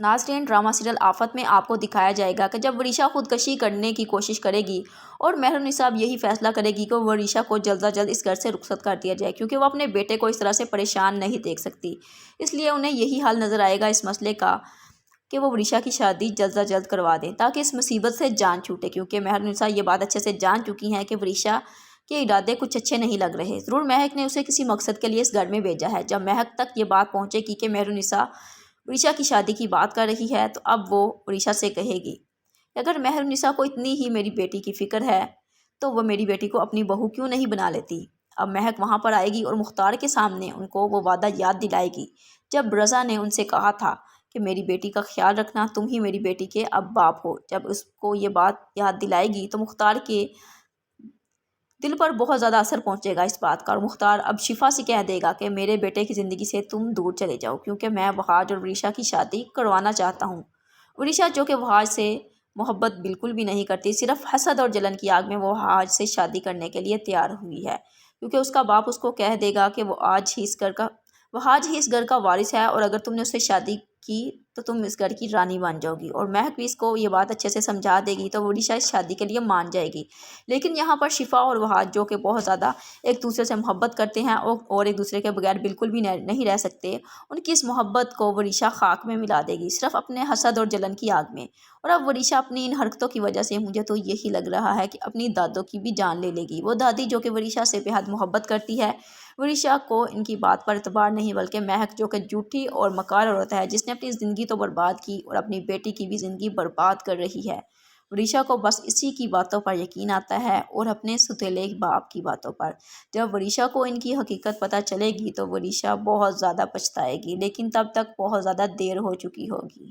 नाज़रीन, drama serial आफत में आपको दिखाया जाएगा कि जब वरीशा खुदकशी करने की कोशिश करेगी और मेहरुन्निसा अब यही फैसला करेगी कि वरीशा को जल्द अज जल्द इस घर से रुखसत कर दिया जाए, क्योंकि वो अपने बेटे को इस तरह से परेशान नहीं देख सकती। इसलिए उन्हें यही हल नज़र आएगा इस मसले का कि वो वरीशा की शादी जल्द अज जल्द करवा दें ताकि इस मुसीबत से जान छूटे, क्योंकि मेहरुन्निसा ये बात अच्छे से जान चुकी हैं कि वरीशा के इरादे कुछ अच्छे नहीं लग रहे। ज़रूर महक ने उसे किसी मकसद के लिए इस घर में भेजा है। जब महक तक ये बात पहुँचेगी कि मेहरुन्निसा वरीशा की शादी की बात कर रही है, तो अब वो वरीशा से कहेगी, अगर मेहरुन्निसा को इतनी ही मेरी बेटी की फ़िक्र है तो वो मेरी बेटी को अपनी बहू क्यों नहीं बना लेती। अब महक वहाँ पर आएगी और मुख्तार के सामने उनको वो वादा याद दिलाएगी जब रज़ा ने उनसे कहा था कि मेरी बेटी का ख्याल रखना, तुम ही मेरी बेटी के अब बाप हो। जब उसको ये बात याद दिलाएगी तो मुख्तार के दिल पर बहुत ज़्यादा असर पहुंचेगा इस बात का, और मुख्तार अब शिफा से कह देगा कि मेरे बेटे की ज़िंदगी से तुम दूर चले जाओ, क्योंकि मैं वहाज और वरीशा की शादी करवाना चाहता हूँ। वरीशा जो कि वहाज से मोहब्बत बिल्कुल भी नहीं करती, सिर्फ हसद और जलन की आग में वो वहाज से शादी करने के लिए तैयार हुई है, क्योंकि उसका बाप उसको कह देगा कि वहाज ही इस घर का वारिस है, और अगर तुमने उससे शादी की तो तुम इस घर की रानी बन जाओगी। और महक भी इसको ये बात अच्छे से समझा देगी तो वरीशा इस शादी के लिए मान जाएगी। लेकिन यहाँ पर शिफा और वहाज जो कि बहुत ज़्यादा एक दूसरे से मोहब्बत करते हैं और एक दूसरे के बगैर बिल्कुल भी नहीं रह सकते, उनकी इस मोहब्बत को वरीशा खाक में मिला देगी सिर्फ अपने हसद और जलन की आग में। और अब वरीशा अपनी इन हरकतों की वजह से मुझे तो यही लग रहा है कि अपनी दादों की भी जान ले लेगी। वो दादी जो कि वरीशा से बेहद मोहब्बत करती है, वरीशा को इनकी बात पर एतबार नहीं, बल्कि महक जो कि झूठी और मकार औरत है जिसने अपनी ज़िंदगी तो बर्बाद की और अपनी बेटी की भी ज़िंदगी बर्बाद कर रही है। वरीशा को बस इसी की बातों पर यकीन आता है और अपने सुतेले बाप की बातों पर। जब वरीशा को इनकी हकीकत पता चलेगी तो वरीशा बहुत ज़्यादा पछताएगी, लेकिन तब तक बहुत ज़्यादा देर हो चुकी होगी।